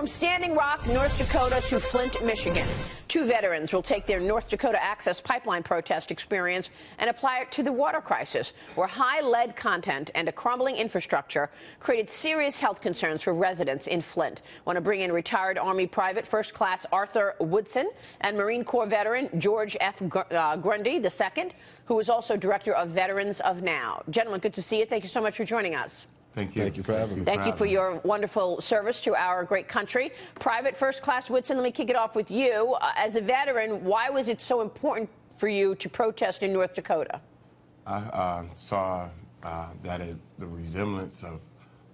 From Standing Rock, North Dakota to Flint, Michigan, two veterans will take their North Dakota Access Pipeline protest experience and apply it to the water crisis, where high lead content and a crumbling infrastructure created serious health concerns for residents in Flint. Want to bring in retired Army Private First Class Arthur Woodson and Marine Corps veteran George F. Grundy II, who is also Director of Veterans of Now. Gentlemen, good to see you. Thank you so much for joining us. Thank you. Thank you for having me. Thank you for your wonderful service to our great country. Private First Class Woodson, let me kick it off with you. As a veteran, why was it so important for you to protest in North Dakota? I saw that the resemblance of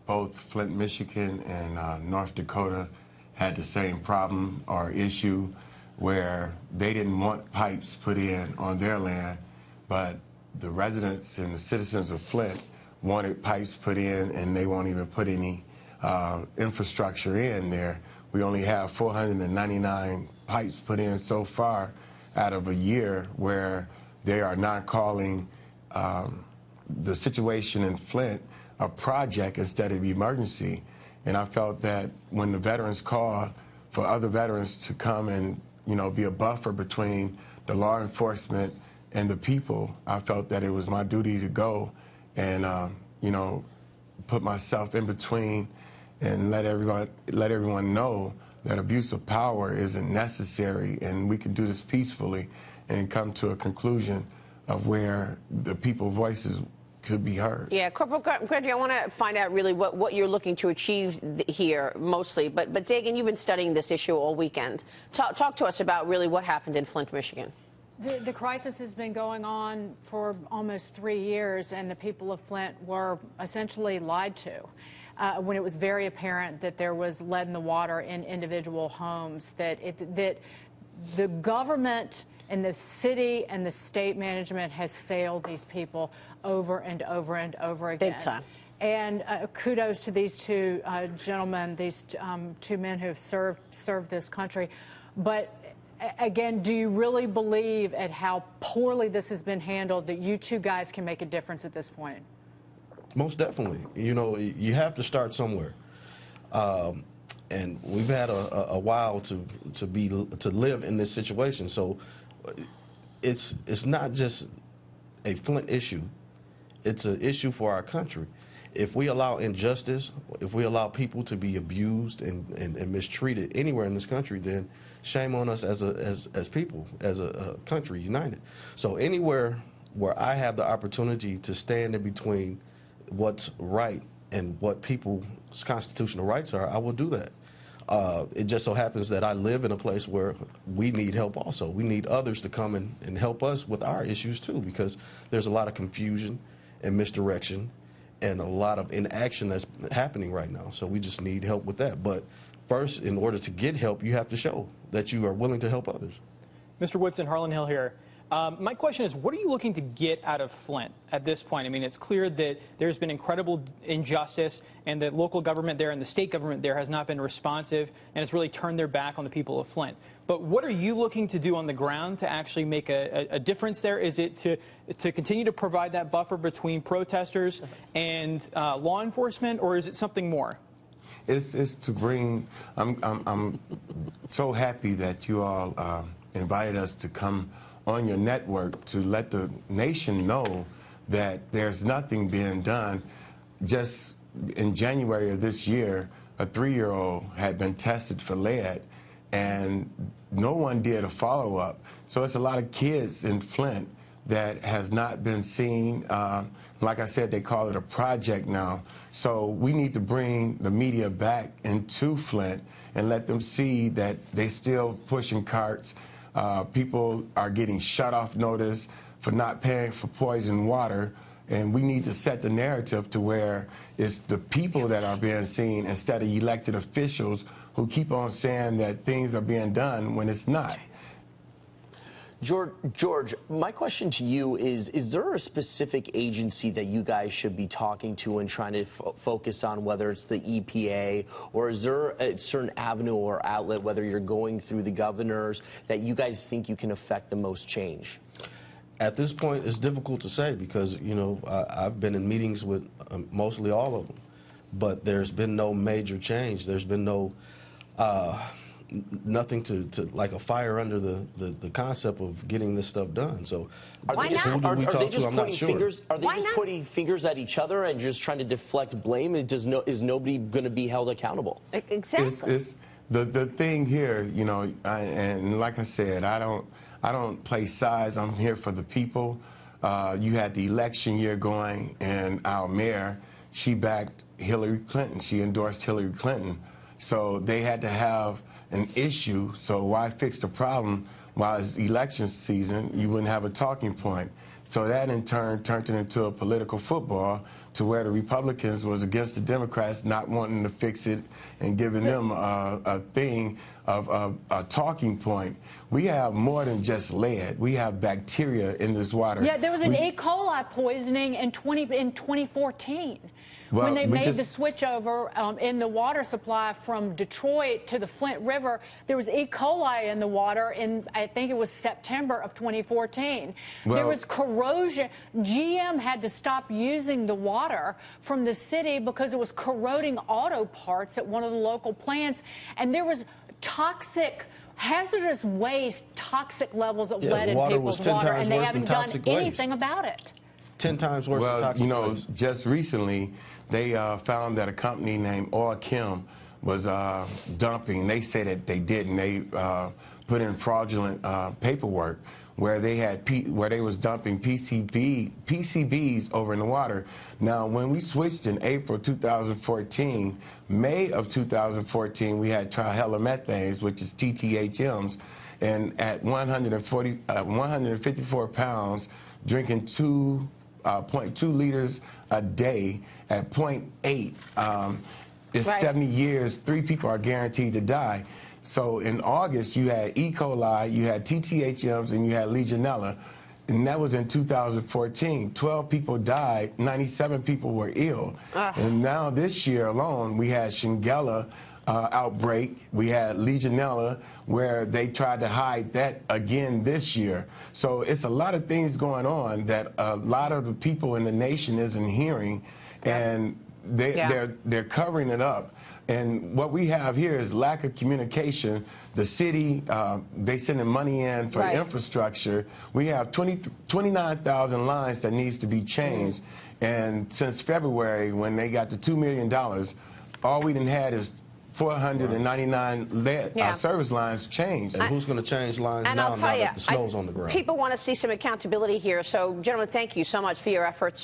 both Flint, Michigan and North Dakota had the same problem or issue where they didn't want pipes put in on their land, but the residents and the citizens of Flint wanted pipes put in, and they won't even put any infrastructure in there. We only have 499 pipes put in so far out of a year, where they are not calling the situation in Flint a project instead of emergency. And I felt that when the veterans called for other veterans to come and, be a buffer between the law enforcement and the people, I felt that it was my duty to go and put myself in between and let everyone know that abuse of power isn't necessary, and we can do this peacefully and come to a conclusion of where the people's voices could be heard. Yeah, Corporal Grundy, I want to find out really what you're looking to achieve here mostly, but Dagan, you've been studying this issue all weekend. Talk to us about really what happened in Flint, Michigan. The crisis has been going on for almost 3 years, and the people of Flint were essentially lied to when it was very apparent that there was lead in the water in individual homes, that the government and the city and the state management has failed these people over and over and over again. Big time. And kudos to these two gentlemen, these two men who have served this country. But again, do you really believe at how poorly this has been handled that you two guys can make a difference at this point? Most definitely. You have to start somewhere. And we've had a while to live in this situation. So it's not just a Flint issue. It's an issue for our country. If we allow injustice, if we allow people to be abused and mistreated anywhere in this country, then shame on us as people, as a country united. So anywhere where I have the opportunity to stand in between what's right and what people's constitutional rights are, I will do that. It just so happens that I live in a place where we need help also. We need others to come and help us with our issues too, because there's a lot of confusion and misdirection and a lot of inaction that's happening right now. So we just need help with that. But first, in order to get help, you have to show that you are willing to help others. Mr. Woodson, Harlan Hill here. My question is, what are you looking to get out of Flint at this point? I mean, it's clear that there's been incredible injustice, and the local government there and the state government there has not been responsive, and it's really turned their back on the people of Flint. But what are you looking to do on the ground to actually make a difference there? Is it to continue to provide that buffer between protesters and law enforcement, or is it something more? It's to bring. I'm so happy that you all invited us to come on your network to let the nation know that there's nothing being done. Just in January of this year, a 3-year-old had been tested for lead, and no one did a follow-up. So it's a lot of kids in Flint that has not been seen. Like I said, they call it a project now. So we need to bring the media back into Flint and let them see that they still pushing carts. People are getting shut-off notice for not paying for poison water, and we need to set the narrative to where it's the people that are being seen instead of elected officials who keep on saying that things are being done when it's not. George, my question to you is there a specific agency that you guys should be talking to and trying to focus on, whether it's the EPA, or is there a certain avenue or outlet, whether you're going through the governors, that you guys think you can affect the most change? At this point, it's difficult to say because, I've been in meetings with mostly all of them, but there's been no major change. There's been no nothing to like a fire under the concept of getting this stuff done. So Why not? who do we Are talk they to? just I'm not pointing sure. fingers? Are they Why just not? pointing fingers at each other and just trying to deflect blame? Is nobody going to be held accountable? Exactly. The thing here, you know, and like I said, I don't play sides. I'm here for the people. You had the election year going, and our mayor, she backed Hillary Clinton. She endorsed Hillary Clinton. So they had to have an issue. So why fix the problem while it's election season? You wouldn't have a talking point. So that in turn turned it into a political football to where the Republicans was against the Democrats not wanting to fix it and giving them a thing of a talking point. We have more than just lead. We have bacteria in this water. Yeah, there was an E. coli poisoning in 2014. Well, when they made the switch over in the water supply from Detroit to the Flint River, there was E. coli in the water in, I think it was September of 2014. Well, there was corrosion. GM had to stop using the water from the city because it was corroding auto parts at one of the local plants, and there was toxic, hazardous waste, toxic levels of lead in people's water, and they haven't done anything about it. 10 times worse than toxic you know, waste. just recently, they found that a company named Oil Chem was dumping. They said that they didn't. They put in fraudulent paperwork where they had where they was dumping PCBs over in the water. Now, when we switched in April 2014, May of 2014, we had trihalomethanes, which is TTHMs, and at 154 pounds, drinking 0.2 liters a day at 0.8. It's 70 years, 3 people are guaranteed to die. So in August, you had E. coli, you had TTHMs, and you had Legionella. And that was in 2014. 12 people died, 97 people were ill. And now this year alone, we had Shigella outbreak. We had Legionella, where they tried to hide that again this year. So it's a lot of things going on that a lot of the people in the nation isn't hearing, and they're covering it up. And what we have here is lack of communication. The city, they sending money in for infrastructure. We have 29,000 lines that needs to be changed. And since February, when they got the $2 million, all we done had is 499 service lines changed. And who's going to change lines now that the snow's on the ground? People want to see some accountability here. So, gentlemen, thank you so much for your efforts.